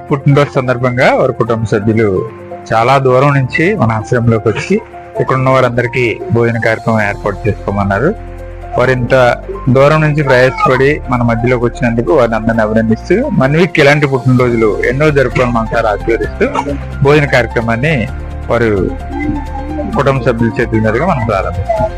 పుట్టినరోజు సందర్భంగా వారి కుటుంబ సభ్యులు చాలా దూరం నుంచి మన ఆశ్రమంలోకి వచ్చి ఇక్కడ ఉన్న వారందరికీ భోజన కార్యక్రమం ఏర్పాటు చేసుకోమన్నారు. వారు ఇంత దూరం నుంచి ప్రయాసపడి మన మధ్యలోకి వచ్చినందుకు వారిని అందరిని అభినందిస్తూ మనవికి ఇలాంటి పుట్టినరోజులు ఎన్నో జరుపుకోవాలని మనసారి ఆశీర్వదిస్తూ భోజన కార్యక్రమాన్ని వారు కుటుంబ సభ్యుల చేతుల మీదుగా మనం ప్రారంభిస్తాం.